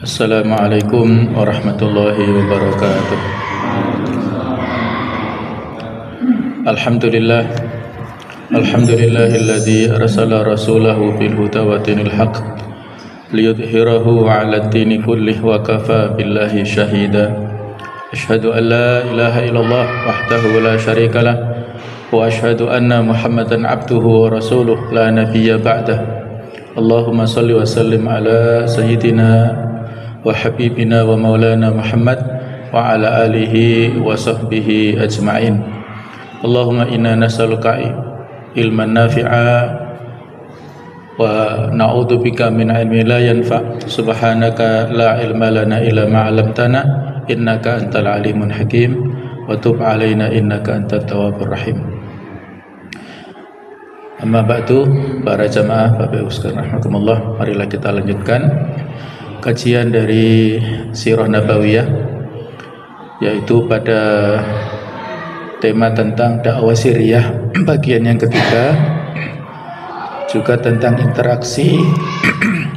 Assalamualaikum warahmatullahi wabarakatuh. Alhamdulillah, alhamdulillahilladzi arsala rasulahu bil huda wa dinil haqq liyudhhirahu 'ala ad-dini kullih wa kafa billahi shahida. Asyhadu an la ilaha illallah wahdahu la syarikalah wa asyhadu anna Muhammadan 'abduhu wa rasuluh la nabiyya ba'dah. Allahumma salli wa sallim ala sayyidina wa habibina wa maulana Muhammad wa ala alihi wa sahbihi ajma'in. Allahumma inna nas'aluka ilman nafi'a wa na'udzubika min ilmin la yanfa'. Subhanaka la ilma lana illa ma 'allamtana innaka antal alimun hakim wa tub 'alaina innaka antat tawwabur rahim. Amma ba'du, para jamaah Bapak Ibu sekalian rahimakumullah, marilah kita lanjutkan kajian dari Sirah Nabawiyah, yaitu pada tema tentang dakwah sirriyah bagian yang ketiga, juga tentang interaksi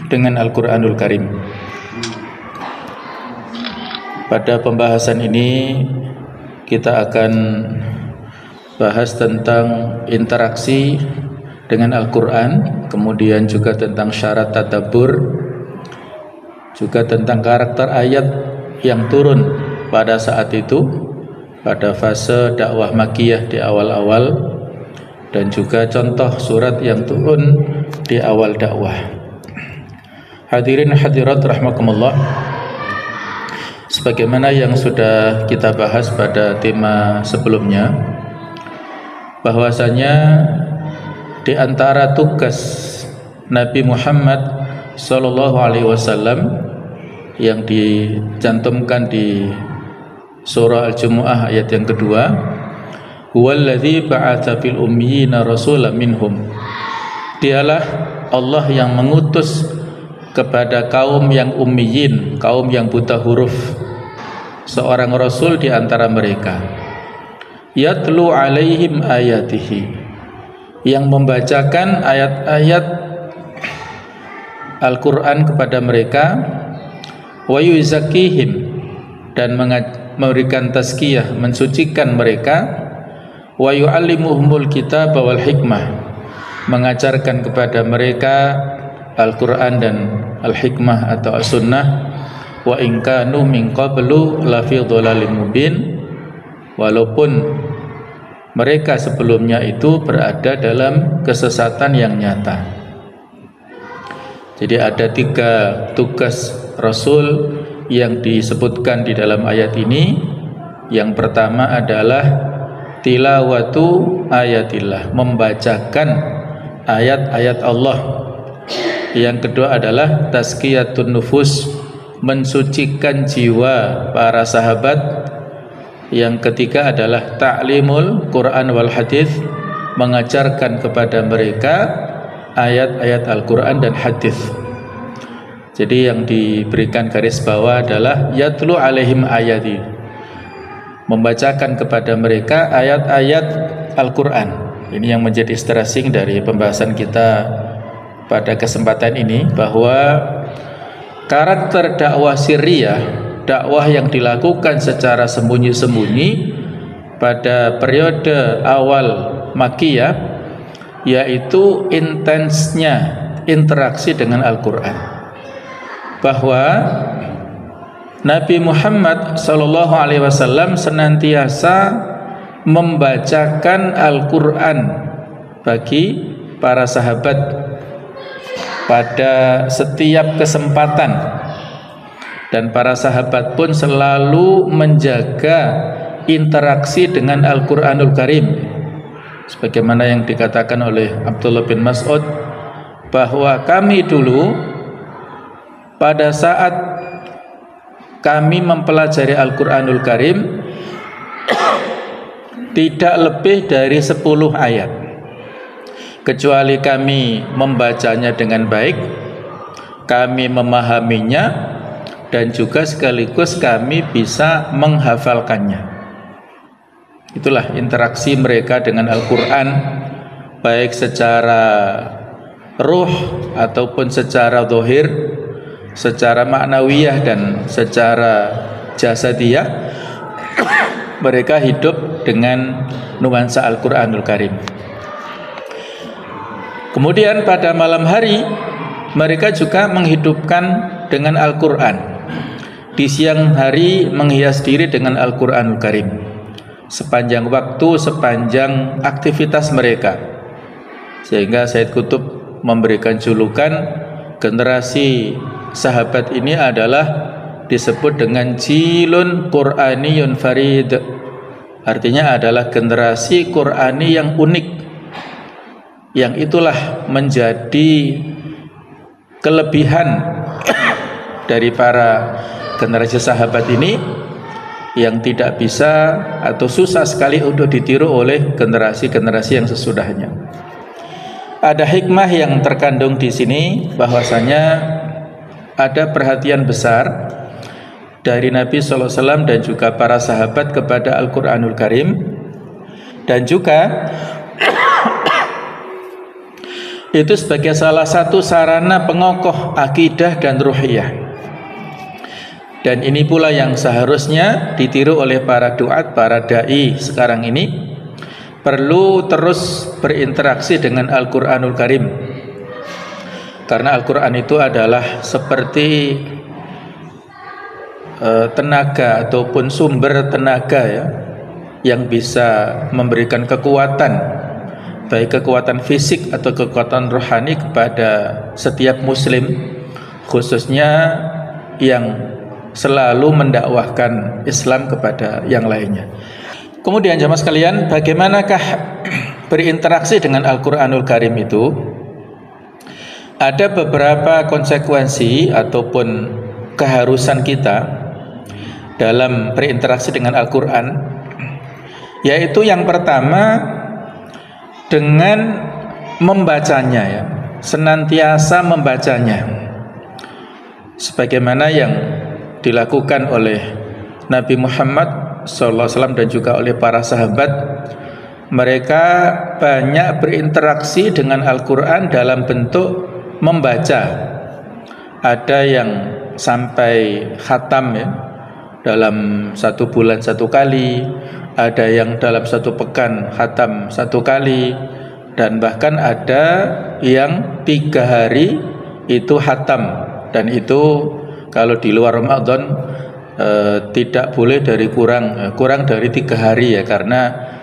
dengan Al-Quranul Karim. Pada pembahasan ini kita akan bahas tentang interaksi dengan Al-Quran, kemudian juga tentang syarat tadabbur, juga tentang karakter ayat yang turun pada saat itu, pada fase dakwah Makkiyah di awal-awal, dan juga contoh surat yang turun di awal dakwah. Hadirin hadirat rahimakumullah, sebagaimana yang sudah kita bahas pada tema sebelumnya, bahwasanya di antara tugas Nabi Muhammad Sallallahu Alaihi Wasallam yang dicantumkan di surah Al-Jumu'ah ayat yang kedua, huwallazi ba'atsa fil ummiyina rasulan minhum, dialah Allah yang mengutus kepada kaum yang ummiyin, kaum yang buta huruf, seorang rasul di antara mereka, yatlu alaihim ayatihi, yang membacakan ayat-ayat Al-Quran kepada mereka, wa yuzakkihim, dan memberikan tazkiyah, mensucikan mereka, wa yu'allimuhumul kitab wal hikmah, mengajarkan kepada mereka Al-Quran dan Al-Hikmah atau As-Sunnah, wa in kanu min qablu lafi dhalalim mubin, walaupun mereka sebelumnya itu berada dalam kesesatan yang nyata. Jadi ada 3 tugas Rasul yang disebutkan di dalam ayat ini. Yang pertama adalah tilawatu ayatillah, membacakan ayat-ayat Allah. Yang kedua adalah tazkiyatun nufus, mensucikan jiwa para sahabat. Yang ketiga adalah ta'limul Quran wal hadis, mengajarkan kepada mereka ayat-ayat Al-Quran dan hadis. Jadi yang diberikan garis bawah adalah yatlu alaihim ayati, membacakan kepada mereka ayat-ayat Al-Quran. Ini yang menjadi stressing dari pembahasan kita pada kesempatan ini, bahwa karakter dakwah sirriyah, dakwah yang dilakukan secara sembunyi-sembunyi pada periode awal Makkiyah, yaitu intensnya interaksi dengan Al-Quran, bahwa Nabi Muhammad Sallallahu Alaihi Wasallam senantiasa membacakan Al-Quran bagi para sahabat pada setiap kesempatan, dan para sahabat pun selalu menjaga interaksi dengan Al-Quranul Karim, sebagaimana yang dikatakan oleh Abdullah bin Mas'ud, bahwa kami dulu pada saat kami mempelajari Al-Quranul Karim tidak lebih dari 10 ayat, kecuali kami membacanya dengan baik, kami memahaminya, dan juga sekaligus kami bisa menghafalkannya. Itulah interaksi mereka dengan Al-Quran, baik secara ruh ataupun secara zahir, secara maknawiyah dan secara jasadiyah mereka hidup dengan nuansa Al-Quranul Karim. Kemudian pada malam hari mereka juga menghidupkan dengan Al-Quran. Di siang hari menghias diri dengan Al-Quranul Karim. Sepanjang waktu, sepanjang aktivitas mereka. Sehingga Sayyid Qutb memberikan julukan generasi sahabat ini adalah disebut dengan Jilun Qur'aniyun Farid. Artinya adalah generasi Qur'ani yang unik, yang itulah menjadi kelebihan dari para generasi sahabat ini, yang tidak bisa atau susah sekali untuk ditiru oleh generasi-generasi yang sesudahnya. Ada hikmah yang terkandung di sini, bahwasanya ada perhatian besar dari Nabi SAW dan juga para sahabat kepada Al-Quranul Karim, dan juga itu sebagai salah satu sarana pengokoh akidah dan ruhiyah. Dan ini pula yang seharusnya ditiru oleh para duat, para da'i sekarang ini, perlu terus berinteraksi dengan Al-Quranul Karim. Karena Al-Quran itu adalah seperti tenaga ataupun sumber tenaga ya, yang bisa memberikan kekuatan, baik kekuatan fisik atau kekuatan rohani kepada setiap muslim, khususnya yang selalu mendakwahkan Islam kepada yang lainnya. Kemudian jamaah sekalian, bagaimanakah berinteraksi dengan Al-Quranul Karim itu? Ada beberapa konsekuensi ataupun keharusan kita dalam berinteraksi dengan Al-Quran, yaitu yang pertama dengan membacanya ya, senantiasa membacanya, sebagaimana yang dilakukan oleh Nabi Muhammad SAW dan juga oleh para sahabat. Mereka banyak berinteraksi dengan Al-Quran dalam bentuk membaca. Ada yang sampai khatam ya, dalam 1 bulan 1 kali, ada yang dalam 1 pekan khatam 1 kali, dan bahkan ada yang 3 hari itu khatam. Dan itu kalau di luar Ramadan tidak boleh dari kurang dari 3 hari ya, karena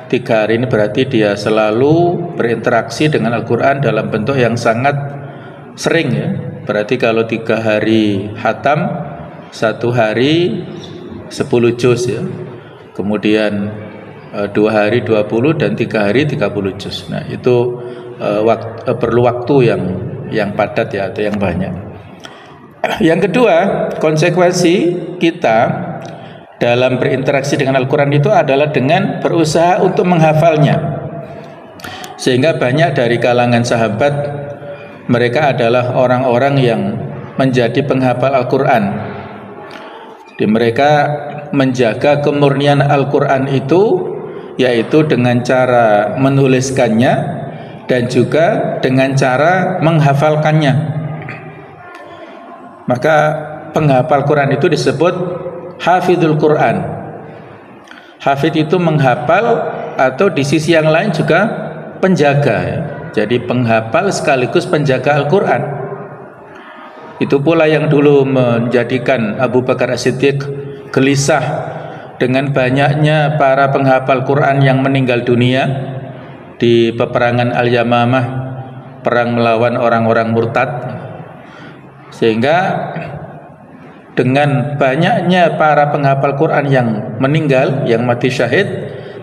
3 hari ini berarti dia selalu berinteraksi dengan Al-Quran dalam bentuk yang sangat sering ya. Berarti kalau 3 hari khatam, 1 hari 10 juz ya, kemudian 2 hari 20 dan 3 hari 30 juz. Nah itu perlu waktu yang padat ya, atau yang banyak. Yang kedua, konsekuensi kita dalam berinteraksi dengan Al-Quran itu adalah dengan berusaha untuk menghafalnya. Sehingga banyak dari kalangan sahabat, mereka adalah orang-orang yang menjadi penghafal Al-Quran. Mereka menjaga kemurnian Al-Quran itu, yaitu dengan cara menuliskannya dan juga dengan cara menghafalkannya. Maka penghafal Quran itu disebut hafidhul Quran. Hafidh itu menghafal, atau di sisi yang lain juga penjaga ya. Jadi penghafal sekaligus penjaga Al-Quran. Itu pula yang dulu menjadikan Abu Bakar As-Siddiq gelisah dengan banyaknya para penghafal Quran yang meninggal dunia di peperangan Al-Yamamah, perang melawan orang-orang murtad. Sehingga dengan banyaknya para penghafal Quran yang meninggal, yang mati syahid,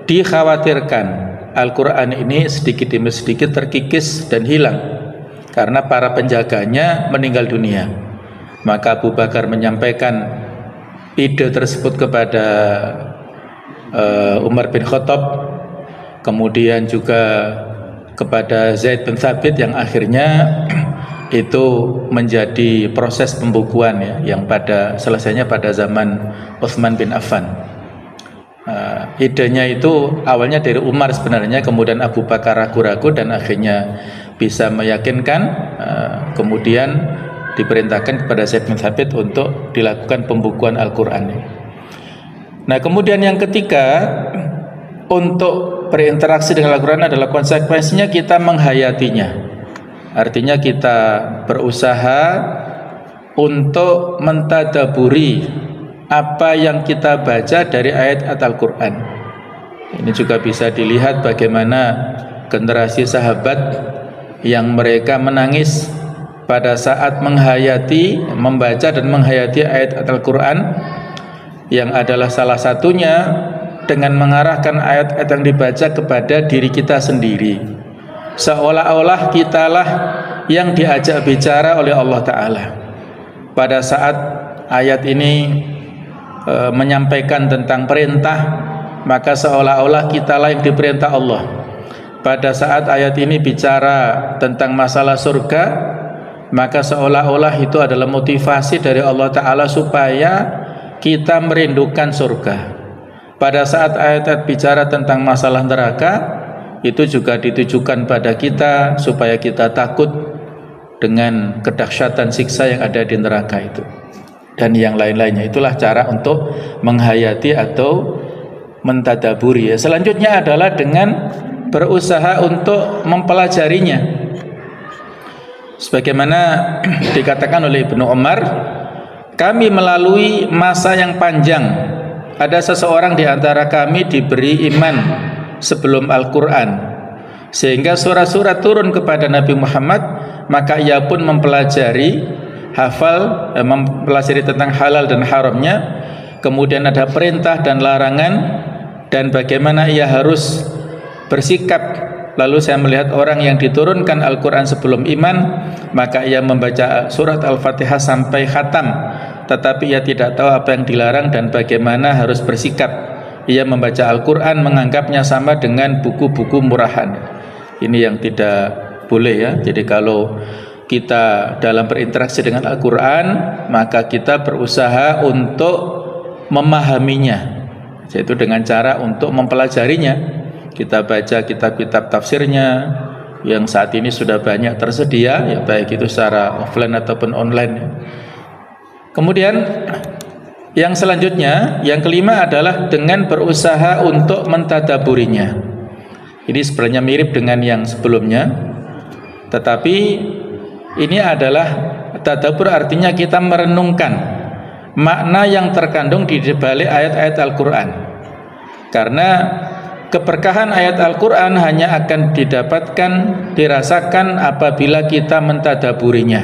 dikhawatirkan Al-Quran ini sedikit demi sedikit terkikis dan hilang karena para penjaganya meninggal dunia. Maka Abu Bakar menyampaikan ide tersebut kepada Umar bin Khattab, kemudian juga kepada Zaid bin Thabit, yang akhirnya itu menjadi proses pembukuan ya, yang selesainya pada zaman Utsman bin Affan. Idenya itu awalnya dari Umar sebenarnya, kemudian Abu Bakar ragu-ragu dan akhirnya bisa meyakinkan, kemudian diperintahkan kepada Zaid bin Thabit untuk dilakukan pembukuan Al-Qur'an. Nah, kemudian yang ketiga, untuk berinteraksi dengan Al-Qur'an adalah konsekuensinya kita menghayatinya. Artinya kita berusaha untuk mentadaburi apa yang kita baca dari ayat Al-Qur'an. Ini juga bisa dilihat bagaimana generasi sahabat yang mereka menangis pada saat menghayati, membaca dan menghayati ayat Al-Qur'an, yang adalah salah satunya dengan mengarahkan ayat-ayat yang dibaca kepada diri kita sendiri, seolah-olah kitalah yang diajak bicara oleh Allah Ta'ala. Pada saat ayat ini menyampaikan tentang perintah, maka seolah-olah kitalah yang diperintah Allah. Pada saat ayat ini bicara tentang masalah surga, maka seolah-olah itu adalah motivasi dari Allah Ta'ala supaya kita merindukan surga. Pada saat ayat-ayat bicara tentang masalah neraka, itu juga ditujukan pada kita supaya kita takut dengan kedahsyatan siksa yang ada di neraka itu, dan yang lain-lainnya. Itulah cara untuk menghayati atau mentadaburi. Selanjutnya adalah dengan berusaha untuk mempelajarinya, sebagaimana dikatakan oleh Ibnu Umar, kami melalui masa yang panjang. Ada seseorang di antara kami diberi iman sebelum Al-Qur'an, sehingga surat-surat turun kepada Nabi Muhammad, maka ia pun mempelajari, mempelajari tentang halal dan haramnya, kemudian ada perintah dan larangan, dan bagaimana ia harus bersikap. Lalu saya melihat orang yang diturunkan Al-Qur'an sebelum iman, maka ia membaca surat Al-Fatihah sampai khatam, tetapi ia tidak tahu apa yang dilarang dan bagaimana harus bersikap. Ia membaca Al-Qur'an menganggapnya sama dengan buku-buku murahan. Ini yang tidak boleh ya. Jadi kalau kita dalam berinteraksi dengan Al-Qur'an, maka kita berusaha untuk memahaminya, yaitu dengan cara untuk mempelajarinya. Kita baca kitab-kitab tafsirnya yang saat ini sudah banyak tersedia, ya, baik itu secara offline ataupun online. Kemudian yang selanjutnya, yang kelima adalah dengan berusaha untuk mentadaburinya. Ini sebenarnya mirip dengan yang sebelumnya, tetapi ini adalah tadabur, artinya kita merenungkan makna yang terkandung di balik ayat-ayat Al-Qur'an. Karena keberkahan ayat Al-Qur'an hanya akan didapatkan, dirasakan apabila kita mentadaburinya,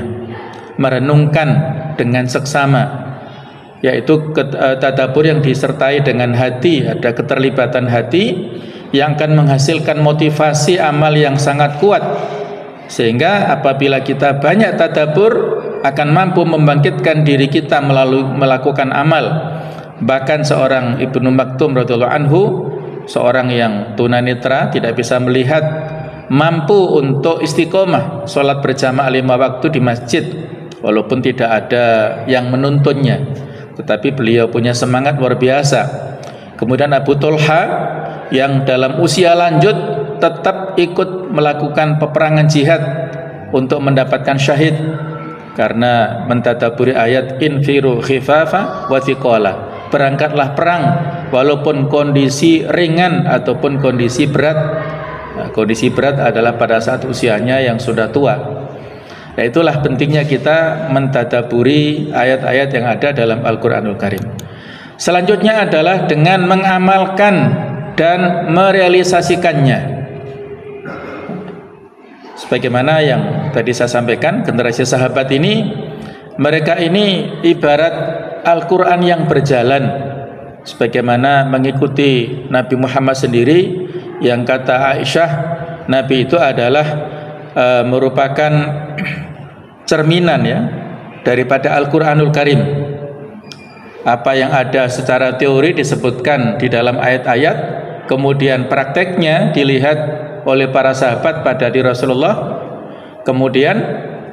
merenungkan dengan seksama, yaitu tadabur yang disertai dengan hati, ada keterlibatan hati yang akan menghasilkan motivasi amal yang sangat kuat, sehingga apabila kita banyak tadabur akan mampu membangkitkan diri kita melalui melakukan amal. Bahkan seorang Ibnu Maktum radhiyallahu anhu, seorang yang tunanetra, tidak bisa melihat, mampu untuk istiqomah sholat berjamaah 5 waktu di masjid walaupun tidak ada yang menuntunnya, tetapi beliau punya semangat luar biasa. Kemudian Abu Talha yang dalam usia lanjut tetap ikut melakukan peperangan jihad untuk mendapatkan syahid karena mentadaburi ayat infiru khifafa wa thiqala, berangkatlah perang walaupun kondisi ringan ataupun kondisi berat. Nah, kondisi berat adalah pada saat usianya yang sudah tua. Nah, itulah pentingnya kita mentadaburi ayat-ayat yang ada dalam Al-Qur'anul Karim. Selanjutnya adalah dengan mengamalkan dan merealisasikannya. Sebagaimana yang tadi saya sampaikan, generasi sahabat ini, mereka ini ibarat Al-Qur'an yang berjalan, sebagaimana mengikuti Nabi Muhammad sendiri, yang kata Aisyah, Nabi itu adalah merupakan cerminan ya daripada Al-Qur'anul Karim. Apa yang ada secara teori disebutkan di dalam ayat-ayat, kemudian prakteknya dilihat oleh para sahabat pada diri Rasulullah, kemudian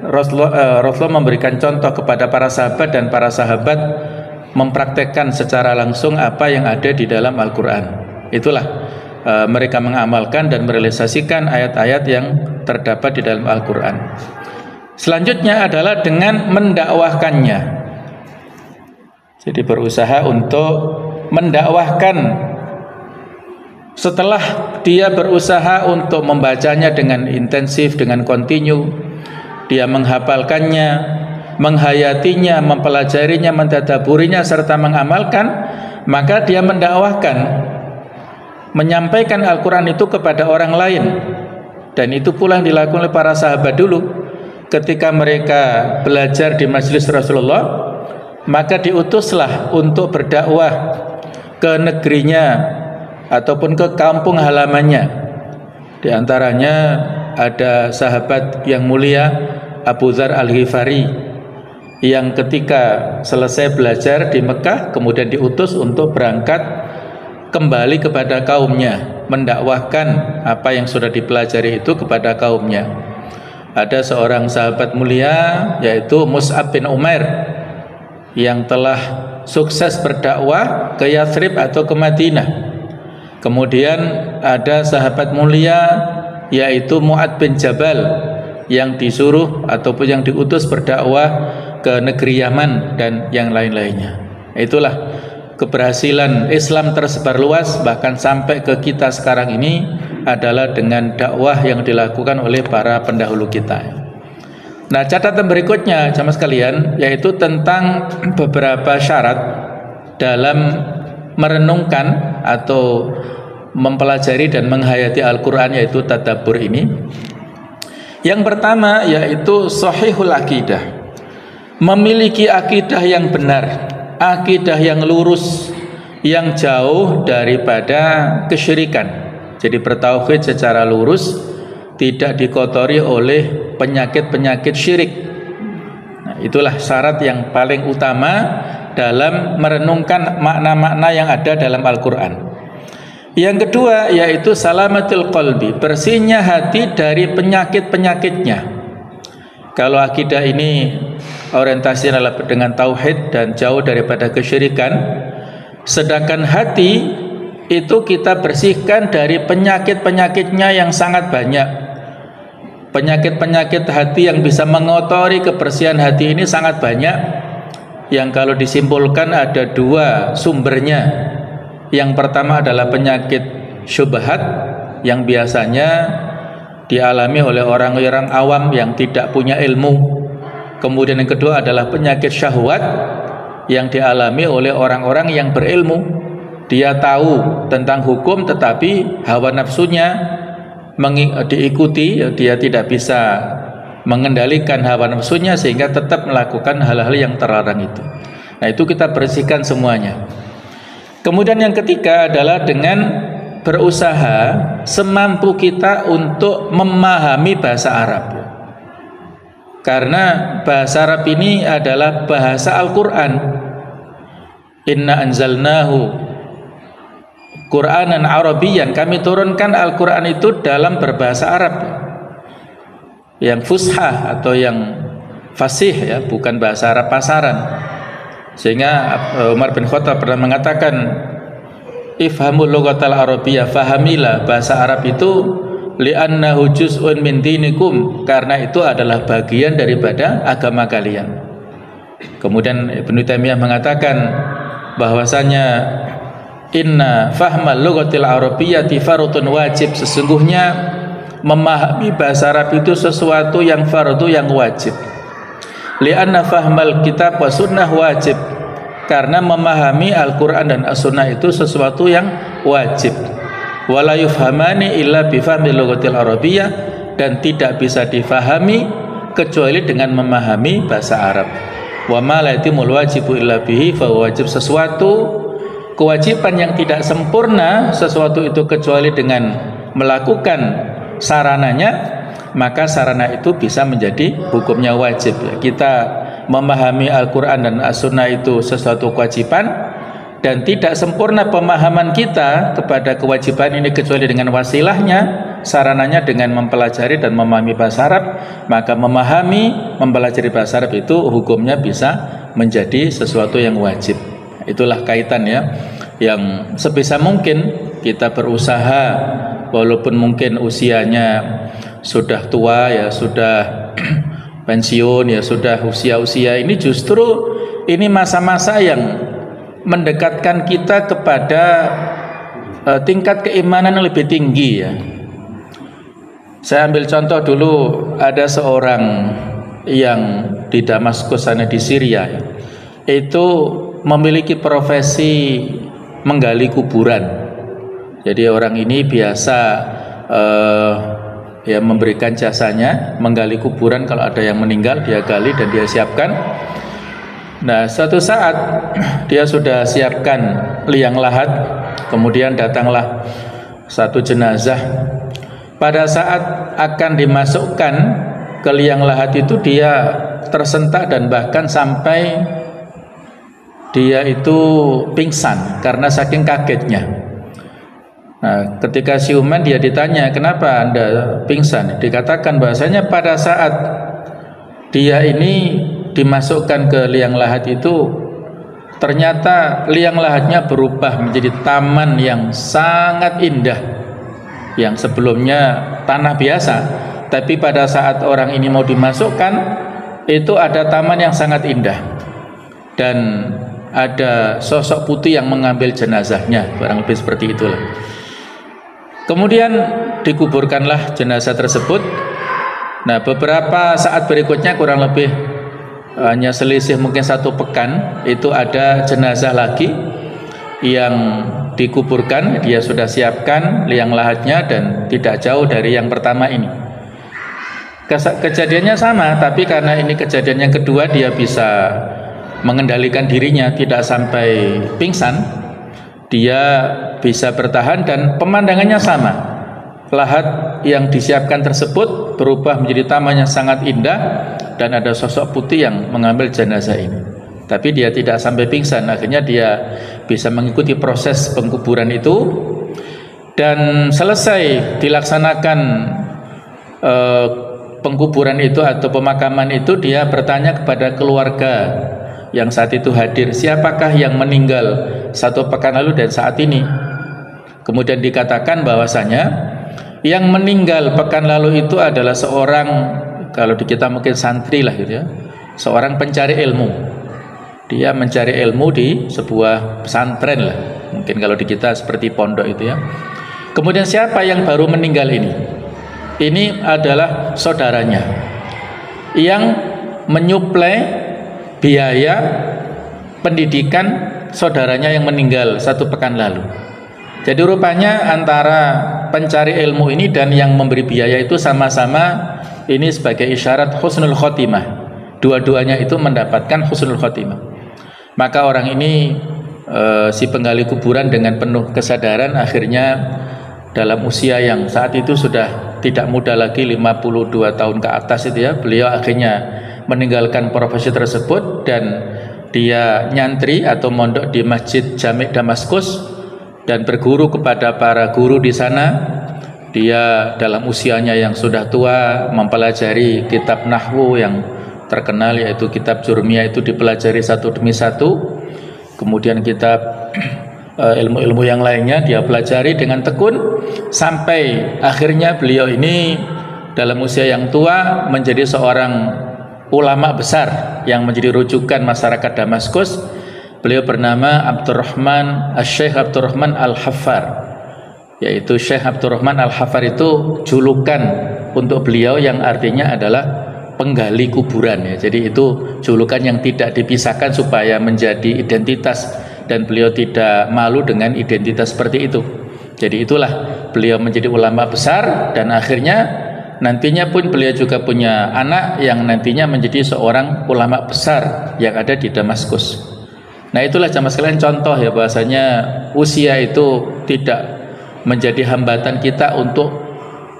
Rasulullah memberikan contoh kepada para sahabat, dan para sahabat mempraktekkan secara langsung apa yang ada di dalam Al-Quran. Itulah mereka mengamalkan dan merealisasikan ayat-ayat yang terdapat di dalam Al-Quran. Selanjutnya adalah dengan mendakwahkannya. Jadi berusaha untuk mendakwahkan. Setelah dia berusaha untuk membacanya dengan intensif, dengan kontinu, dia menghafalkannya, menghayatinya, mempelajarinya, mentadaburinya, serta mengamalkan, maka dia mendakwahkan, menyampaikan Al-Quran itu kepada orang lain. Dan itu pula yang dilakukan oleh para sahabat dulu. Ketika mereka belajar di majelis Rasulullah, maka diutuslah untuk berdakwah ke negerinya ataupun ke kampung halamannya. Di antaranya ada sahabat yang mulia Abu Dzar Al-Ghifari, yang ketika selesai belajar di Mekah kemudian diutus untuk berangkat kembali kepada kaumnya, mendakwahkan apa yang sudah dipelajari itu kepada kaumnya. Ada seorang sahabat mulia yaitu Mus'ab bin Umair yang telah sukses berdakwah ke Yathrib atau ke Madinah. Kemudian ada sahabat mulia yaitu Mu'ad bin Jabal yang disuruh ataupun yang diutus berdakwah ke negeri Yaman dan yang lain-lainnya. Itulah keberhasilan Islam tersebar luas bahkan sampai ke kita sekarang ini adalah dengan dakwah yang dilakukan oleh para pendahulu kita. Nah, catatan berikutnya jamaah sekalian yaitu tentang beberapa syarat dalam merenungkan atau mempelajari dan menghayati Al-Quran, yaitu tadabbur ini. Yang pertama yaitu sahihul akidah, memiliki akidah yang benar, akidah yang lurus, yang jauh daripada kesyirikan. Jadi bertauhid secara lurus, tidak dikotori oleh penyakit-penyakit syirik. Nah, itulah syarat yang paling utama dalam merenungkan makna-makna yang ada dalam Al-Quran. Yang kedua yaitu salamatul qalbi, bersihnya hati dari penyakit-penyakitnya. Kalau akidah ini orientasinya adalah dengan tauhid dan jauh daripada kesyirikan, sedangkan hati itu kita bersihkan dari penyakit-penyakitnya yang sangat banyak. Penyakit-penyakit hati yang bisa mengotori kebersihan hati ini sangat banyak, yang kalau disimpulkan ada dua sumbernya. Yang pertama adalah penyakit syubhat yang biasanya dialami oleh orang-orang awam yang tidak punya ilmu. Kemudian yang kedua adalah penyakit syahwat yang dialami oleh orang-orang yang berilmu. Dia tahu tentang hukum tetapi hawa nafsunya diikuti, dia tidak bisa mengendalikan hawa nafsunya sehingga tetap melakukan hal-hal yang terlarang itu. Nah, itu kita bersihkan semuanya. Kemudian yang ketiga adalah dengan berusaha semampu kita untuk memahami bahasa Arab. Karena bahasa Arab ini adalah bahasa Al-Quran. Inna anzalnahu Qur'anan Arabiyyan, kami turunkan Al-Quran itu dalam berbahasa Arab yang fushah atau yang fasih, ya, bukan bahasa Arab pasaran. Sehingga Umar bin Khattab pernah mengatakan, ifhamul lughatal arabiyyah, fahamilah bahasa Arab itu, li'annahu juz'un min dinikum, karena itu adalah bagian daripada agama kalian. Kemudian Ibnu Taimiyah mengatakan bahwasanya inna fahmal lughatil arabiyyati fardun wajib, sesungguhnya memahami bahasa Arab itu sesuatu yang fardu, yang wajib. Li'anna fahmal kitab wa sunnah wajib, karena memahami Al-Quran dan As-Sunnah itu sesuatu yang wajib. Wala yufhamani illa bifahmi lughatil arabiyyah, dan tidak bisa difahami kecuali dengan memahami bahasa Arab. Wa ma la yatimul wajibu illa bihi fa wajib, sesuatu kewajiban yang tidak sempurna sesuatu itu kecuali dengan melakukan sarananya, maka sarana itu bisa menjadi hukumnya wajib. Kita memahami Al-Quran dan As-Sunnah itu sesuatu kewajiban, dan tidak sempurna pemahaman kita kepada kewajiban ini kecuali dengan wasilahnya, sarananya dengan mempelajari dan memahami bahasa Arab. Maka memahami, mempelajari bahasa Arab itu hukumnya bisa menjadi sesuatu yang wajib. Itulah kaitannya yang sebisa mungkin kita berusaha, walaupun mungkin usianya sudah tua, ya sudah pensiun, ya sudah usia-usia ini, justru ini masa-masa yang mendekatkan kita kepada tingkat keimanan yang lebih tinggi ya. Saya ambil contoh dulu, ada seorang yang di Damaskus sana di Syria ya, itu memiliki profesi menggali kuburan. Jadi orang ini biasa ya memberikan jasanya menggali kuburan. Kalau ada yang meninggal dia gali dan dia siapkan. Nah, suatu saat dia sudah siapkan liang lahat, kemudian datanglah satu jenazah. Pada saat akan dimasukkan ke liang lahat itu dia tersentak dan bahkan sampai dia itu pingsan karena saking kagetnya. Nah, ketika siuman dia ditanya, kenapa Anda pingsan? Dikatakan bahasanya pada saat dia ini dimasukkan ke liang lahat itu, ternyata liang lahatnya berubah menjadi taman yang sangat indah. Yang sebelumnya tanah biasa, tapi pada saat orang ini mau dimasukkan, itu ada taman yang sangat indah. Dan ada sosok putih yang mengambil jenazahnya, barang lebih seperti itulah. Kemudian dikuburkanlah jenazah tersebut. Nah, beberapa saat berikutnya, kurang lebih hanya selisih mungkin 1 pekan, itu ada jenazah lagi yang dikuburkan. Dia sudah siapkan liang lahatnya dan tidak jauh dari yang pertama ini. Kejadiannya sama, tapi karena ini kejadian yang kedua, dia bisa mengendalikan dirinya tidak sampai pingsan. Dia bisa bertahan dan pemandangannya sama. Lahat yang disiapkan tersebut berubah menjadi taman yang sangat indah dan ada sosok putih yang mengambil jenazah ini. Tapi dia tidak sampai pingsan. Akhirnya dia bisa mengikuti proses pengkuburan itu, dan selesai dilaksanakan pengkuburan itu atau pemakaman itu, dia bertanya kepada keluarga yang saat itu hadir, siapakah yang meninggal 1 pekan lalu dan saat ini? Kemudian dikatakan bahwasanya yang meninggal pekan lalu itu adalah seorang, kalau di kita mungkin santri lah gitu ya, seorang pencari ilmu. Dia mencari ilmu di sebuah pesantren lah, mungkin kalau di kita seperti pondok itu ya. Kemudian siapa yang baru meninggal ini? Ini adalah saudaranya yang menyuplai biaya pendidikan saudaranya yang meninggal 1 pekan lalu. Jadi rupanya antara pencari ilmu ini dan yang memberi biaya itu sama-sama ini sebagai isyarat husnul khotimah. Dua-duanya itu mendapatkan husnul khotimah. Maka orang ini si penggali kuburan dengan penuh kesadaran akhirnya dalam usia yang saat itu sudah tidak muda lagi, 52 tahun ke atas itu ya, beliau akhirnya meninggalkan profesi tersebut dan dia nyantri atau mondok di Masjid Jami' Damaskus dan berguru kepada para guru di sana. Dia dalam usianya yang sudah tua mempelajari kitab nahwu yang terkenal, yaitu kitab Jurmiyah, itu dipelajari satu demi satu. Kemudian kitab ilmu-ilmu yang lainnya dia pelajari dengan tekun sampai akhirnya beliau ini dalam usia yang tua menjadi seorang ulama besar yang menjadi rujukan masyarakat Damaskus. Beliau bernama Abdurrahman Syekh Abdurrahman Al-Haffar, yaitu Syekh Abdurrahman Al-Haffar itu julukan untuk beliau yang artinya adalah penggali kuburan ya. Jadi itu julukan yang tidak dipisahkan supaya menjadi identitas, dan beliau tidak malu dengan identitas seperti itu. Jadi itulah beliau menjadi ulama besar, dan akhirnya nantinya pun beliau juga punya anak yang nantinya menjadi seorang ulama besar yang ada di Damaskus. Nah, itulah jamaah sekalian contoh ya, bahasanya usia itu tidak menjadi hambatan kita untuk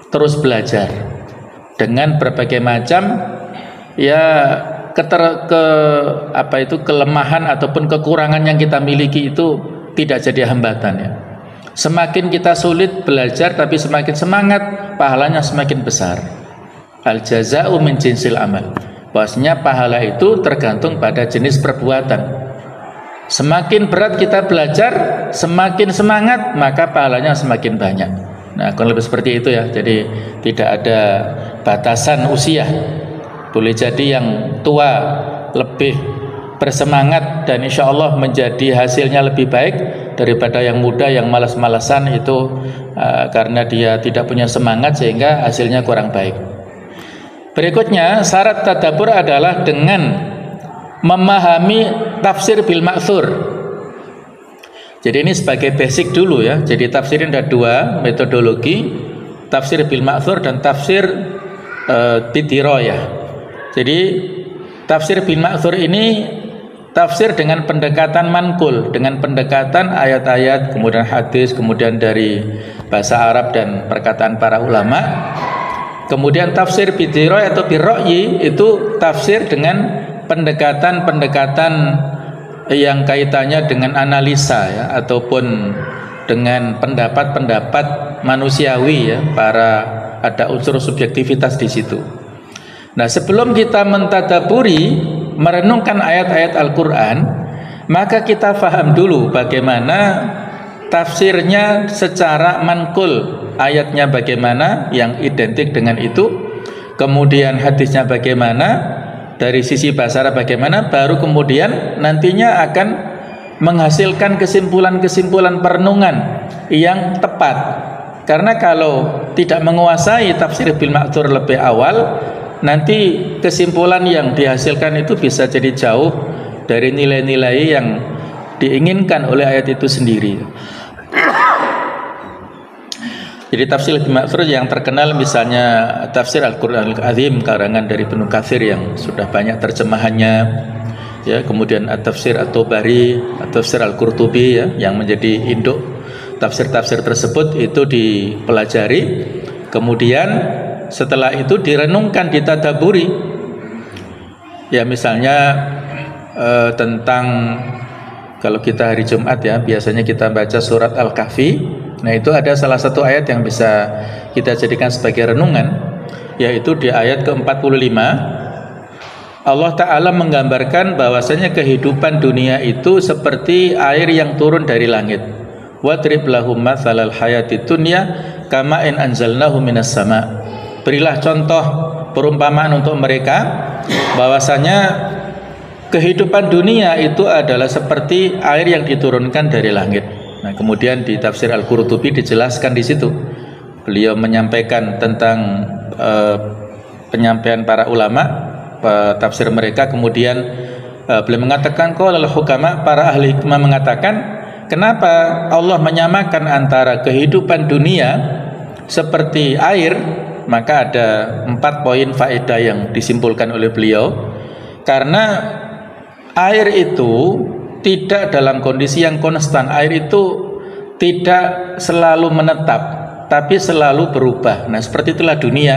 terus belajar. Dengan berbagai macam ya kelemahan ataupun kekurangan yang kita miliki itu tidak jadi hambatan ya. Semakin kita sulit belajar tapi semakin semangat, pahalanya semakin besar. Al jaza'u min jinsil amal. Bahwasanya pahala itu tergantung pada jenis perbuatan. Semakin berat kita belajar, semakin semangat, maka pahalanya semakin banyak. Nah, kurang lebih seperti itu ya. Jadi tidak ada batasan usia. Boleh jadi yang tua lebih bersemangat dan insya Allah menjadi hasilnya lebih baik daripada yang muda yang malas-malasan itu karena dia tidak punya semangat sehingga hasilnya kurang baik. Berikutnya syarat tadabbur adalah dengan memahami tafsir bil ma'thur. Jadi ini sebagai basic dulu ya. Jadi tafsir ini ada dua metodologi, tafsir bil ma'thur dan tafsir bidirayah. Jadi tafsir bil ma'thur ini tafsir dengan pendekatan manqul, dengan pendekatan ayat-ayat, kemudian hadis, kemudian dari bahasa Arab dan perkataan para ulama. Kemudian tafsir bidirayah atau birra'yi itu tafsir dengan pendekatan-pendekatan yang kaitannya dengan analisa ya, ataupun dengan pendapat-pendapat manusiawi ya, ada unsur subjektivitas di situ. Nah, sebelum kita mentadaburi, merenungkan ayat-ayat Al-Quran, maka kita faham dulu bagaimana tafsirnya secara manqul, ayatnya bagaimana yang identik dengan itu, kemudian hadisnya bagaimana, dari sisi bahasa Arab bagaimana, baru kemudian nantinya akan menghasilkan kesimpulan-kesimpulan perenungan yang tepat. Karena kalau tidak menguasai tafsir bil ma'thur lebih awal, nanti kesimpulan yang dihasilkan itu bisa jadi jauh dari nilai-nilai yang diinginkan oleh ayat itu sendiri. Jadi tafsir bil ma'thur yang terkenal misalnya tafsir Al-Qur'an Al-Azim karangan dari Ibnu Katsir yang sudah banyak terjemahannya ya, kemudian at-tafsir at-Tabari, at-tafsir Al-Qurtubi ya, yang menjadi induk tafsir-tafsir tersebut itu dipelajari, kemudian setelah itu direnungkan, ditadaburi. Ya misalnya tentang kalau kita hari Jumat ya, biasanya kita baca surat Al-Kahfi. Nah, itu ada salah satu ayat yang bisa kita jadikan sebagai renungan, yaitu di ayat ke-45. Allah Ta'ala menggambarkan bahwasanya kehidupan dunia itu seperti air yang turun dari langit. Wadrib lahum matsalal hayatid dunya kama'in anzalnahu minas sama'. Berilah contoh perumpamaan untuk mereka bahwasanya kehidupan dunia itu adalah seperti air yang diturunkan dari langit. Nah, kemudian di tafsir Al-Qurtubi dijelaskan di situ. Beliau menyampaikan tentang penyampaian para ulama, tafsir mereka, kemudian beliau mengatakan qaulul hukama, para ahli hikmah mengatakan, kenapa Allah menyamakan antara kehidupan dunia seperti air? Maka ada 4 poin faedah yang disimpulkan oleh beliau. Karena air itu tidak dalam kondisi yang konstan, air itu tidak selalu menetap, tapi selalu berubah. Nah, seperti itulah dunia.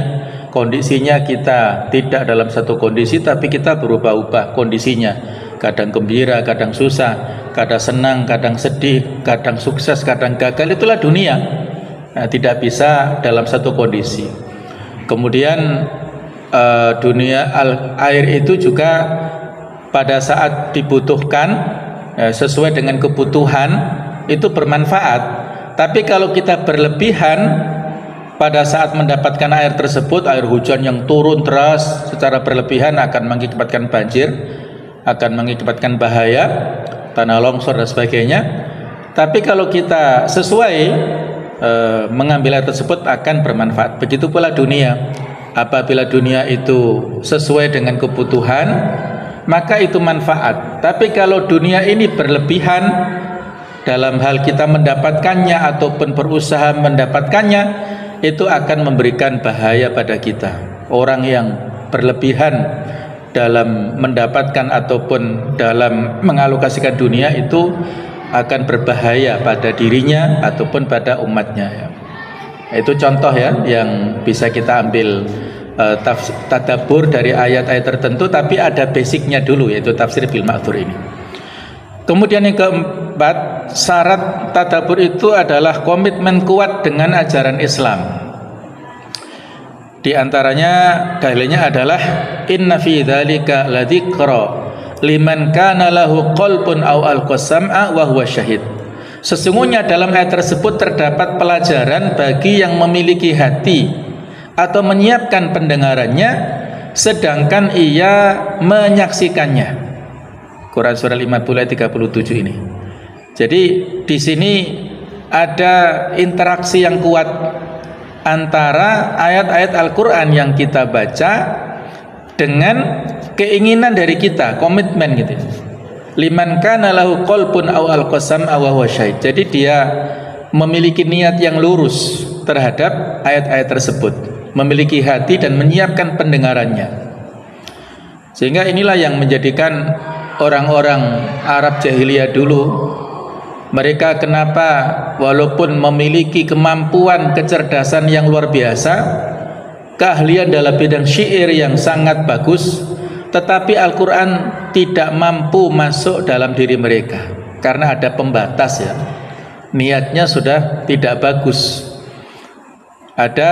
Kondisinya kita tidak dalam satu kondisi, tapi kita berubah-ubah kondisinya. Kadang gembira, kadang susah, kadang senang, kadang sedih, kadang sukses, kadang gagal. Itulah dunia. Nah, tidak bisa dalam satu kondisi. Kemudian dunia air itu juga pada saat dibutuhkan sesuai dengan kebutuhan itu bermanfaat. Tapi kalau kita berlebihan pada saat mendapatkan air tersebut, air hujan yang turun deras secara berlebihan akan mengakibatkan banjir, akan mengakibatkan bahaya, tanah longsor dan sebagainya. Tapi kalau kita sesuai mengambil air tersebut akan bermanfaat. Begitu pula dunia. Apabila dunia itu sesuai dengan kebutuhan, maka itu manfaat. Tapi kalau dunia ini berlebihan dalam hal kita mendapatkannya ataupun berusaha mendapatkannya, itu akan memberikan bahaya pada kita. Orang yang berlebihan dalam mendapatkan ataupun dalam mengalokasikan dunia itu akan berbahaya pada dirinya ataupun pada umatnya ya. Itu contoh ya yang bisa kita ambil tadabbur dari ayat-ayat tertentu, tapi ada basicnya dulu, yaitu tafsir bil ma'thur ini. Kemudian yang keempat, syarat tadabbur itu adalah komitmen kuat dengan ajaran Islam. Di antaranya dalilnya adalah inna fi dzalika ladzikra liman kana lahu qalbun aw alqasam'a wa huwa syahid. Sesungguhnya dalam ayat tersebut terdapat pelajaran bagi yang memiliki hati atau menyiapkan pendengarannya sedangkan ia menyaksikannya. Quran surah 50 ayat 37 ini. Jadi di sini ada interaksi yang kuat antara ayat-ayat Al-Quran yang kita baca dengan keinginan dari kita, komitmen gitu. Liman kana lahu qalbun aw alqasam aw huwa syahid. Jadi dia memiliki niat yang lurus terhadap ayat-ayat tersebut, memiliki hati dan menyiapkan pendengarannya. Sehingga inilah yang menjadikan orang-orang Arab jahiliyah dulu, mereka kenapa walaupun memiliki kemampuan kecerdasan yang luar biasa, keahlian dalam bidang syair yang sangat bagus, tetapi Al-Quran tidak mampu masuk dalam diri mereka karena ada pembatas ya. Niatnya sudah tidak bagus, ada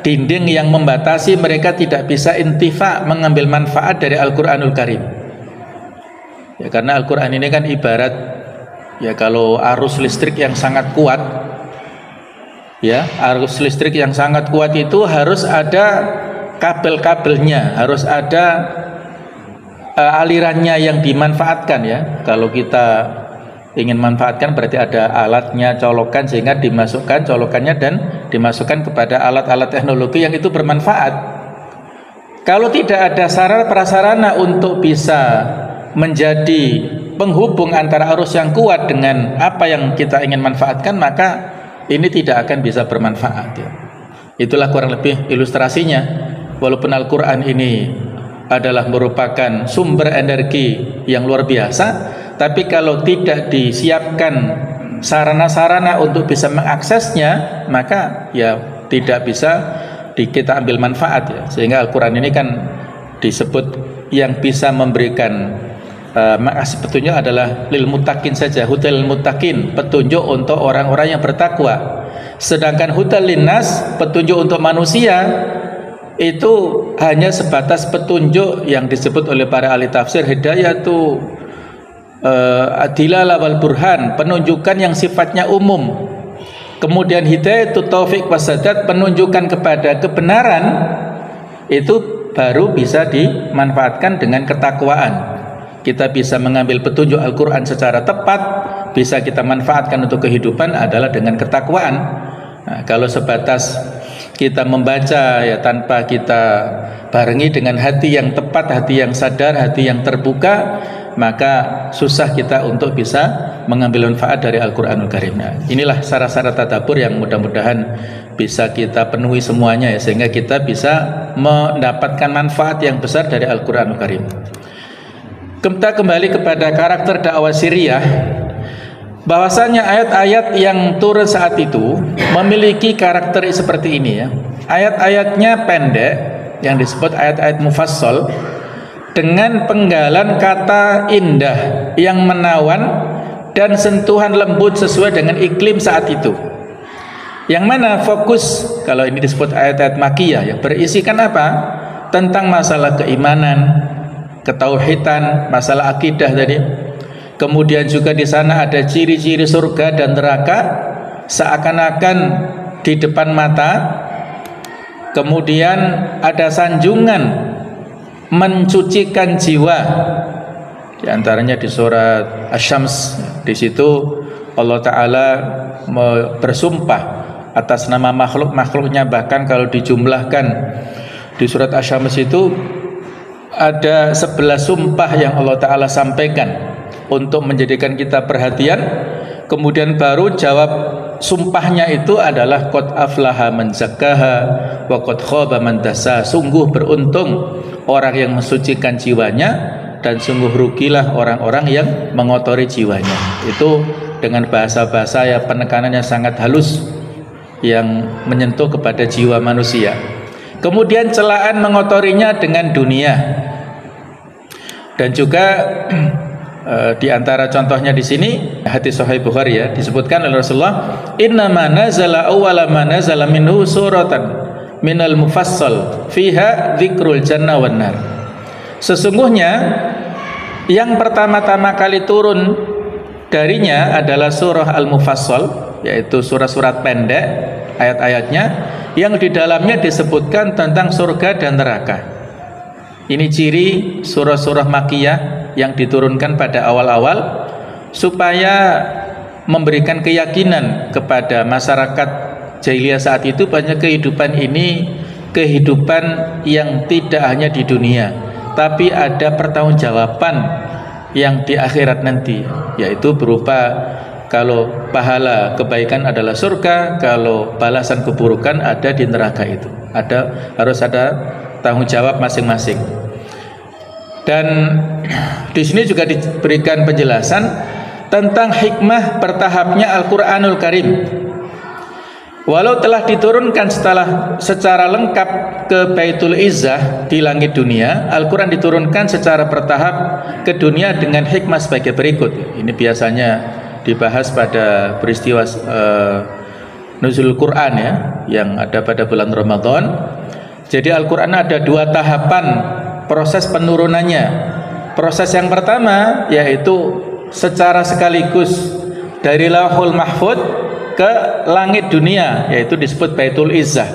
dinding yang membatasi mereka tidak bisa intifa, mengambil manfaat dari Al-Quranul Karim ya. Karena Al-Quran ini kan ibarat ya, kalau arus listrik yang sangat kuat ya, arus listrik yang sangat kuat itu harus ada kabel-kabelnya, harus ada alirannya yang dimanfaatkan ya. Kalau kita ingin manfaatkan berarti ada alatnya, colokan, sehingga dimasukkan colokannya dan dimasukkan kepada alat-alat teknologi yang itu bermanfaat. Kalau tidak ada sarana prasarana untuk bisa menjadi penghubung antara arus yang kuat dengan apa yang kita ingin manfaatkan, maka ini tidak akan bisa bermanfaat ya. Itulah kurang lebih ilustrasinya. Walaupun Al-Quran ini adalah merupakan sumber energi yang luar biasa, tapi kalau tidak disiapkan sarana-sarana untuk bisa mengaksesnya, maka ya tidak bisa kita ambil manfaat ya. Sehingga Al-Quran ini kan disebut yang bisa memberikan petunjuk adalah lil muttaqin saja, hudal muttaqin, petunjuk untuk orang-orang yang bertakwa. Sedangkan hudal linnas, petunjuk untuk manusia, itu hanya sebatas petunjuk yang disebut oleh para ahli tafsir hidayatu adilalah wal burhan, penunjukan yang sifatnya umum. Kemudian hidayatu taufik wasadat, penunjukan kepada kebenaran, itu baru bisa dimanfaatkan dengan ketakwaan. Kita bisa mengambil petunjuk Al-Quran secara tepat, bisa kita manfaatkan untuk kehidupan adalah dengan ketakwaan. Nah, kalau sebatas kita membaca ya tanpa kita barengi dengan hati yang tepat, hati yang sadar, hati yang terbuka, maka susah kita untuk bisa mengambil manfaat dari Al-Quranul Karim. Nah, inilah syarat-syarat tadabbur yang mudah-mudahan bisa kita penuhi semuanya ya, sehingga kita bisa mendapatkan manfaat yang besar dari Al-Quranul Karim. Kita kembali kepada karakter dakwah Siriyah, bahwasanya ayat-ayat yang turun saat itu memiliki karakter seperti ini ya. Ayat-ayatnya pendek yang disebut ayat-ayat mufassal, dengan penggalan kata indah yang menawan dan sentuhan lembut sesuai dengan iklim saat itu. Yang mana fokus, kalau ini disebut ayat-ayat makiyah ya, berisikan apa? Tentang masalah keimanan, ketauhidan, masalah akidah tadi. Kemudian juga di sana ada ciri-ciri surga dan neraka seakan-akan di depan mata. Kemudian ada sanjungan mencucikan jiwa, di antaranya di surat Asy-Syams. Di situ Allah Ta'ala bersumpah atas nama makhluk-makhluknya, bahkan kalau dijumlahkan di surat Asy-Syams itu ada 11 sumpah yang Allah Ta'ala sampaikan untuk menjadikan kita perhatian. Kemudian baru jawab sumpahnya itu adalah qad aflaha man zakkaha wa qad khaba man dassaha. Sungguh beruntung orang yang mensucikan jiwanya, dan sungguh rugilah orang-orang yang mengotori jiwanya. Itu dengan bahasa-bahasa ya, penekanannya sangat halus yang menyentuh kepada jiwa manusia. Kemudian celaan mengotorinya dengan dunia. Dan juga di antara contohnya di sini hadis Sahih Bukhari ya, disebutkan oleh Rasulullah, innama nazala awwala ma nazala minhu suratan minal mufassal fiha dzikrul jannah wan nar. Sesungguhnya yang pertama-tama kali turun darinya adalah surah Al-Mufassal, yaitu surat-surat pendek ayat-ayatnya yang di dalamnya disebutkan tentang surga dan neraka. Ini ciri surah-surah Makkiyah yang diturunkan pada awal-awal supaya memberikan keyakinan kepada masyarakat jahiliyah saat itu bahwa kehidupan ini kehidupan yang tidak hanya di dunia, tapi ada pertanggungjawaban yang di akhirat nanti, yaitu berupa kalau pahala kebaikan adalah surga, kalau balasan keburukan ada di neraka itu. Harus ada tanggung jawab masing-masing. Dan di sini juga diberikan penjelasan tentang hikmah bertahapnya Al-Qur'anul Karim. Walau telah diturunkan secara lengkap ke Baitul Izzah di langit dunia, Al-Quran diturunkan secara bertahap ke dunia dengan hikmah sebagai berikut. Ini biasanya dibahas pada peristiwa Nuzul Quran ya, yang ada pada bulan Ramadan. Jadi Al-Quran ada dua tahapan proses penurunannya. Proses yang pertama yaitu secara sekaligus dari Lauhul Mahfuz ke langit dunia, yaitu disebut Baitul Izzah,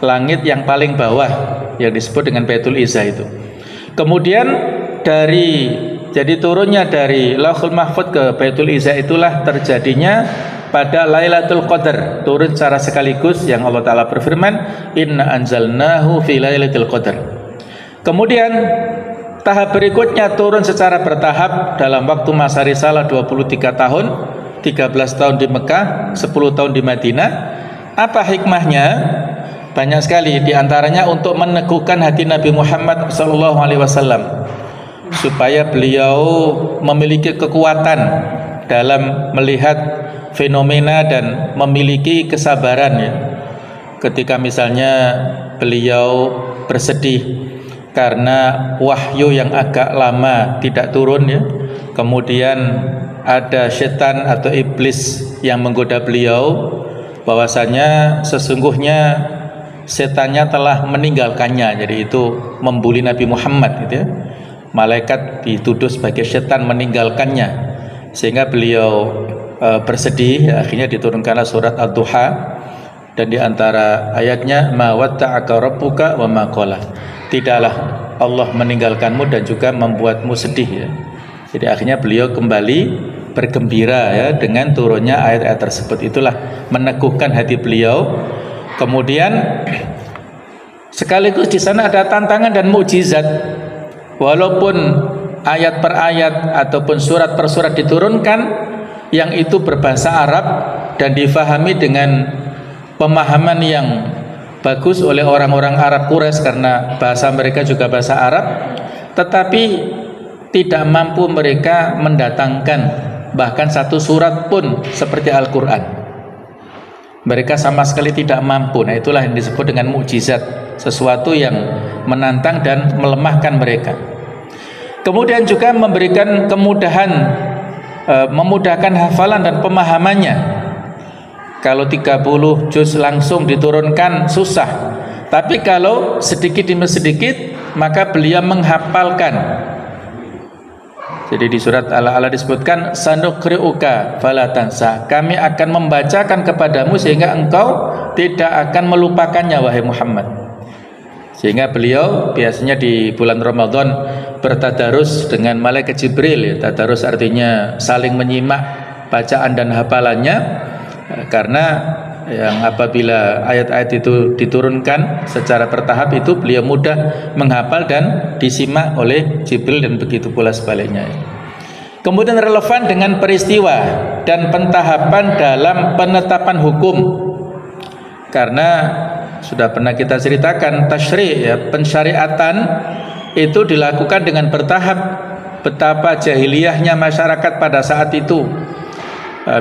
langit yang paling bawah yang disebut dengan Baitul Izzah itu. Kemudian jadi turunnya dari Lauhul Mahfuz ke Baitul Izzah itulah terjadinya pada Lailatul Qadar, turun secara sekaligus yang Allah Ta'ala berfirman, Inna anzalnahu fi Lailatul Qadar. Kemudian tahap berikutnya turun secara bertahap dalam waktu masa risalah 23 tahun, 13 tahun di Mekah, 10 tahun di Madinah. Apa hikmahnya? Banyak sekali, diantaranya untuk meneguhkan hati Nabi Muhammad SAW supaya beliau memiliki kekuatan dalam melihat fenomena dan memiliki kesabaran ya. Ketika misalnya beliau bersedih karena wahyu yang agak lama tidak turun ya, kemudian ada setan atau iblis yang menggoda beliau bahwasanya sesungguhnya setannya telah meninggalkannya. Jadi itu membuli Nabi Muhammad gitu ya. Malaikat dituduh sebagai setan meninggalkannya, sehingga beliau bersedih ya, akhirnya diturunkanlah surat Ad-Duha dan diantara ayatnya ma watta'aka rabbuka wa ma qala. Tidaklah Allah meninggalkanmu dan juga membuatmu sedih ya. Jadi akhirnya beliau kembali bergembira ya dengan turunnya ayat-ayat tersebut. Itulah meneguhkan hati beliau. Kemudian sekaligus di sana ada tantangan dan mukjizat. Walaupun ayat per ayat ataupun surat per surat diturunkan yang itu berbahasa Arab dan difahami dengan pemahaman yang bagus oleh orang-orang Arab Quraisy karena bahasa mereka juga bahasa Arab, tetapi tidak mampu mereka mendatangkan bahkan satu surat pun seperti Al-Quran. Mereka sama sekali tidak mampu. Nah itulah yang disebut dengan mukjizat, sesuatu yang menantang dan melemahkan mereka. Kemudian juga memberikan kemudahan, memudahkan hafalan dan pemahamannya. Kalau 30 juz langsung diturunkan susah, tapi kalau sedikit demi sedikit maka beliau menghafalkan. Jadi di surat Al-A'la disebutkan sanuqri'uka fala tansa, kami akan membacakan kepadamu sehingga engkau tidak akan melupakannya wahai Muhammad. Sehingga beliau biasanya di bulan Ramadan bertadarus dengan malaikat Jibril ya. Tadarus artinya saling menyimak bacaan dan hafalannya, karena yang apabila ayat-ayat itu diturunkan secara bertahap itu beliau mudah menghafal dan disimak oleh Jibril dan begitu pula sebaliknya. Kemudian relevan dengan peristiwa dan pentahapan dalam penetapan hukum, karena sudah pernah kita ceritakan tasyri' ya, pensyariatan itu dilakukan dengan bertahap. Betapa jahiliyahnya masyarakat pada saat itu.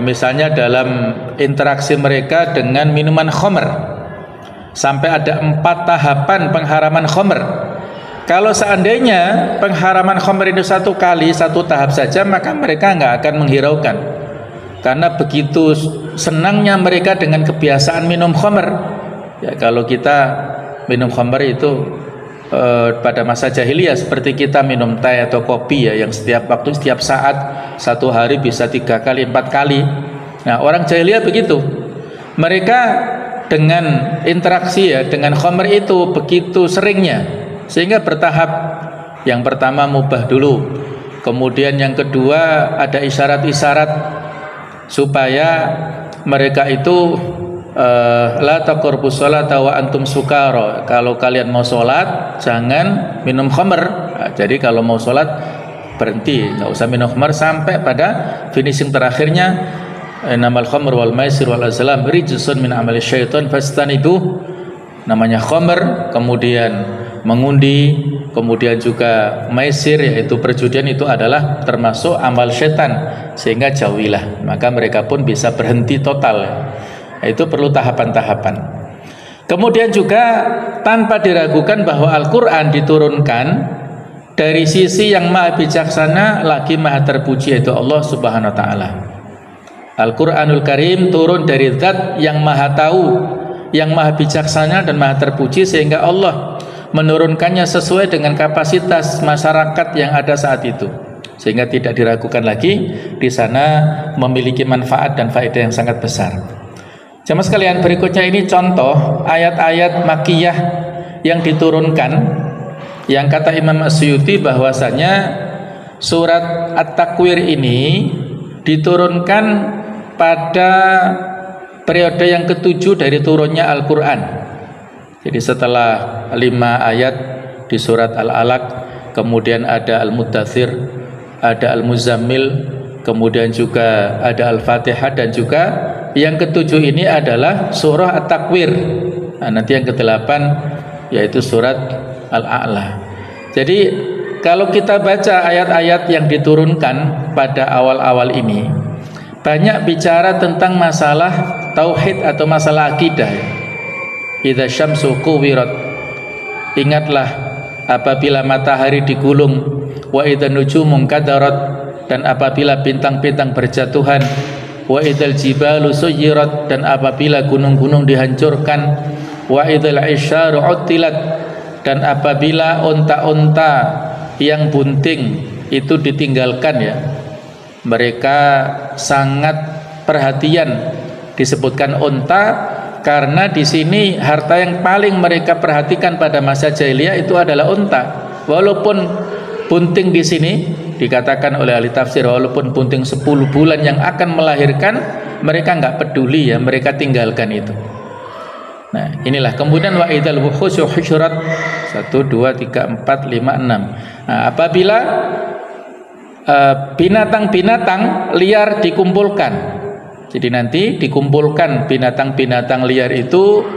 Misalnya dalam interaksi mereka dengan minuman khamr, sampai ada 4 tahapan pengharaman khamr. Kalau seandainya pengharaman khamr itu satu kali, satu tahap saja, maka mereka nggak akan menghiraukan, karena begitu senangnya mereka dengan kebiasaan minum khamr. Ya, kalau kita minum khamr itu pada masa jahiliyah seperti kita minum teh atau kopi ya, yang setiap waktu, setiap saat, satu hari bisa 3 kali 4 kali. Nah orang jahiliyah begitu, mereka dengan interaksi ya dengan khamr itu begitu seringnya, Sehingga bertahap. Yang pertama mubah dulu, kemudian yang kedua ada isyarat-isyarat supaya mereka itu la taqrabus sholata wa antum sukara. Kalau kalian mau sholat jangan minum khamr. Nah, jadi kalau mau sholat berhenti, nggak usah minum khamr sampai pada finishing terakhirnya namal khamr wal maisir wal azlam rijsun min amali syaitan fastanibuh. Namanya khamr, kemudian mengundi, kemudian juga maisir yaitu perjudian, itu adalah termasuk amal setan, sehingga jauhilah. Maka mereka pun bisa berhenti total. Itu perlu tahapan-tahapan. Kemudian juga tanpa diragukan bahwa Al-Quran diturunkan dari sisi yang maha bijaksana lagi maha terpuji, yaitu Allah Subhanahu wa ta'ala. Al-Quranul Karim turun dari zat yang maha tahu, yang maha bijaksana dan maha terpuji, sehingga Allah menurunkannya sesuai dengan kapasitas masyarakat yang ada saat itu, sehingga tidak diragukan lagi di sana memiliki manfaat dan faedah yang sangat besar. Jamaah sekalian, berikutnya ini contoh ayat-ayat makiyah yang diturunkan, yang kata Imam Asyuti bahwasanya surat At-Takwir ini diturunkan pada periode yang ke-7 dari turunnya Al-Quran. Jadi setelah 5 ayat di surat Al-Alaq, kemudian ada Al-Muddathir, ada Al-Muzammil, kemudian juga ada Al-Fatihah, dan juga yang ke-7 ini adalah surah At-Takwir. Nah, nanti yang ke-8 yaitu surat Al-A'la. Jadi kalau kita baca ayat-ayat yang diturunkan pada awal-awal ini, banyak bicara tentang masalah tauhid atau masalah akidah. Idza syamsu kuwirat, ingatlah apabila matahari digulung, wa idza nujumun kadarat, dan apabila bintang-bintang berjatuhan, wa idzal jibalu suyirat, dan apabila gunung-gunung dihancurkan, wa idzal isyaru uttilat, dan apabila unta-unta yang bunting itu ditinggalkan, ya. Mereka sangat perhatian, disebutkan unta karena di sini harta yang paling mereka perhatikan pada masa jahiliyah itu adalah unta. Walaupun bunting di sini dikatakan oleh ahli tafsir, walaupun bunting 10 bulan yang akan melahirkan, mereka nggak peduli, ya, mereka tinggalkan itu. Nah, inilah kemudian wa idzal wuhusyu husyurat 1 2 3 4 5 6. Nah, apabila binatang-binatang liar dikumpulkan, jadi nanti dikumpulkan binatang-binatang liar itu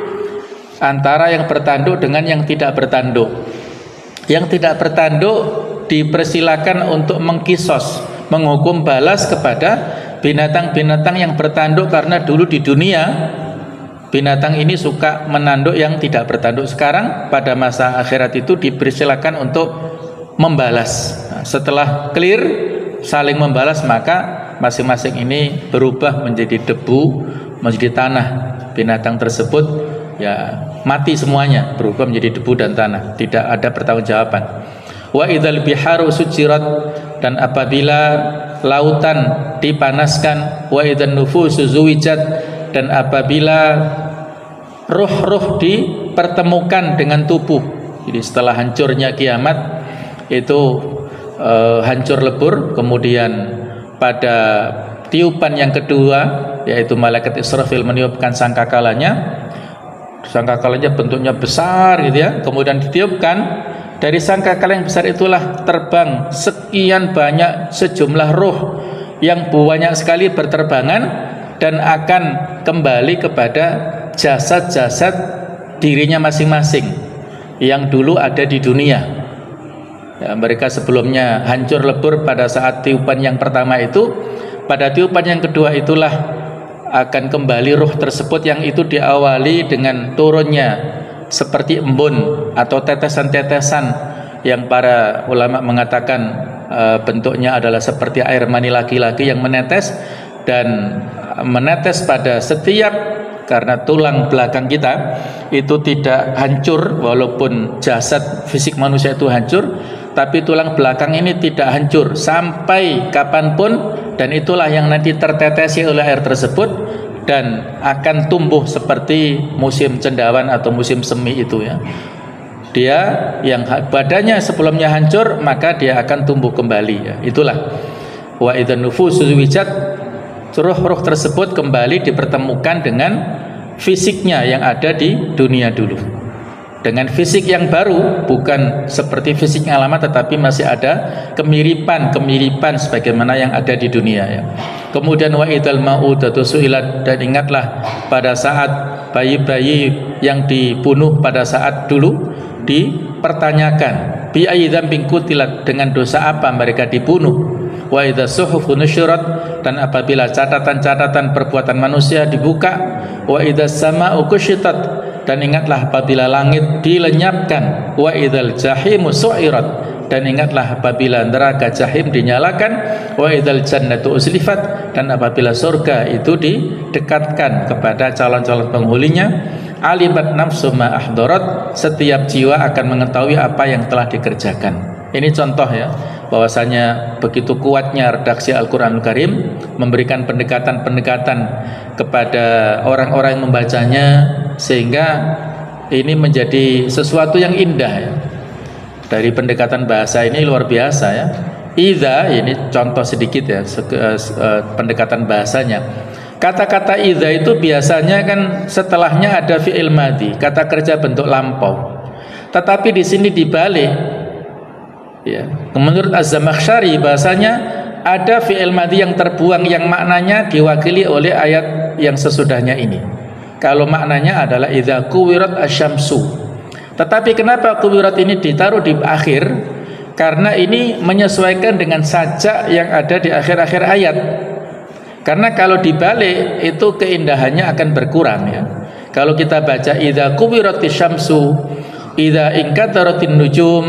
antara yang bertanduk dengan yang tidak bertanduk. Yang tidak bertanduk dipersilakan untuk mengkisos, menghukum balas kepada binatang-binatang yang bertanduk, karena dulu di dunia binatang ini suka menanduk yang tidak bertanduk. Sekarang pada masa akhirat itu dipersilakan untuk membalas. Nah, setelah clear saling membalas, maka masing-masing ini berubah menjadi debu, menjadi tanah. Binatang tersebut ya mati semuanya, berubah menjadi debu dan tanah, tidak ada pertanggungjawaban. Wa idzal biharu sujirat, dan apabila lautan dipanaskan, wa idzan nufusu zuwijat, dan apabila ruh-ruh dipertemukan dengan tubuh. Jadi setelah hancurnya kiamat itu hancur lebur, kemudian pada tiupan yang kedua yaitu malaikat Israfil meniupkan sangkakalanya. Sangkakalanya bentuknya besar gitu ya, kemudian ditiupkan. Dari sangkakala yang besar itulah terbang sekian banyak sejumlah ruh yang banyak sekali berterbangan dan akan kembali kepada jasad-jasad dirinya masing-masing yang dulu ada di dunia. Ya, mereka sebelumnya hancur lebur pada saat tiupan yang pertama itu. Pada tiupan yang kedua itulah akan kembali ruh tersebut, yang itu diawali dengan turunnya seperti embun atau tetesan-tetesan yang para ulama mengatakan bentuknya adalah seperti air mani laki-laki yang menetes, dan menetes pada setiap, karena tulang belakang kita itu tidak hancur, walaupun jasad fisik manusia itu hancur, tapi tulang belakang ini tidak hancur sampai kapanpun, dan itulah yang nanti tertetesi oleh air tersebut dan akan tumbuh seperti musim cendawan atau musim semi itu, ya. Dia yang badannya sebelumnya hancur, maka dia akan tumbuh kembali ya. Itulah wa idzan nufusu zuwijat, ruh-ruh tersebut kembali dipertemukan dengan fisiknya yang ada di dunia dulu, dengan fisik yang baru, bukan seperti fisik yang lama, tetapi masih ada kemiripan sebagaimana yang ada di dunia ya. Kemudian wa idzal mau'udatu su'ilat, dan ingatlah pada saat bayi-bayi yang dibunuh pada saat dulu dipertanyakan, bi ayyi dzambin qutilat, dengan dosa apa mereka dibunuh. Wa idza suhufu nusyurat, dan apabila catatan-catatan perbuatan manusia dibuka. Wa idza sama'u kushitat, dan ingatlah apabila langit dilenyapkan. Wa idzal jahimu su'irat, dan ingatlah apabila neraka jahim dinyalakan. Wa idzal jannatu uslifat, dan apabila surga itu didekatkan kepada calon-calon penghuninya. Alimat nafsu ma ahdarat, setiap jiwa akan mengetahui apa yang telah dikerjakan. Ini contoh ya, bahwasanya begitu kuatnya redaksi Al-Qur'anul Karim, memberikan pendekatan-pendekatan kepada orang-orang yang membacanya, sehingga ini menjadi sesuatu yang indah ya. Dari pendekatan bahasa ini luar biasa ya. Idza, ini contoh sedikit ya, pendekatan bahasanya. Kata-kata idza itu biasanya kan setelahnya ada fi'il madhi, kata kerja bentuk lampau. Tetapi di sini dibalik ya. Menurut Az-Zamakhsyari bahasanya ada fi'il madhi yang terbuang, yang maknanya diwakili oleh ayat yang sesudahnya ini. Kalau maknanya adalah idza kuwirat asyamsu. Tetapi kenapa kuwirat ini ditaruh di akhir? Karena ini menyesuaikan dengan sajak yang ada di akhir-akhir ayat. Karena kalau dibalik itu keindahannya akan berkurang ya. Kalau kita baca idza kuwiratis syamsu, idza inkataratin nujum,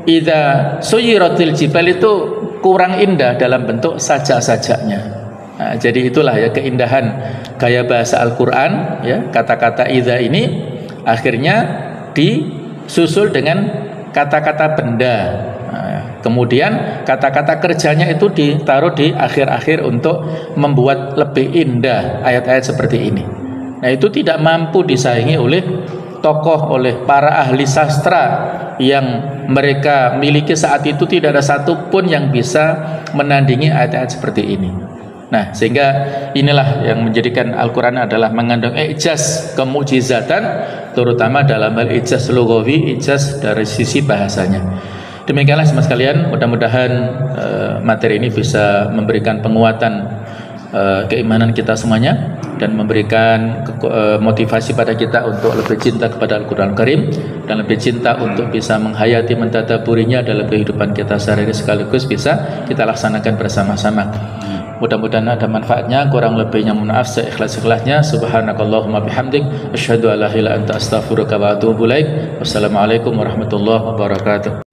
idza suyiratil jibal, itu kurang indah dalam bentuk sajak-sajaknya. Nah, jadi itulah ya keindahan gaya bahasa Al-Qur'an ya. Kata-kata idza ini akhirnya disusul dengan kata-kata benda. Kemudian kata-kata kerjanya itu ditaruh di akhir-akhir untuk membuat lebih indah ayat-ayat seperti ini. Nah, itu tidak mampu disaingi oleh tokoh, oleh para ahli sastra yang mereka miliki saat itu. Tidak ada satupun yang bisa menandingi ayat-ayat seperti ini. Nah, sehingga inilah yang menjadikan Al-Quran adalah mengandung ijaz kemukjizatan, terutama dalam hal ijaz lughawi, ijaz dari sisi bahasanya. Demikianlah semua sekalian, mudah-mudahan materi ini bisa memberikan penguatan keimanan kita semuanya, dan memberikan motivasi pada kita untuk lebih cinta kepada Al-Quran Karim, dan lebih cinta untuk bisa menghayati, mentadaburinya dalam kehidupan kita sehari-hari, sekaligus bisa kita laksanakan bersama-sama. Mudah-mudahan ada manfaatnya. Kurang lebihnya mohon maaf seikhlas-ikhlasnya. Subhanakallahumma bihamdik, asyhadu an la ilaha illa anta, astaghfiruka wa atubu ilaik. Wassalamualaikum warahmatullahi wabarakatuh.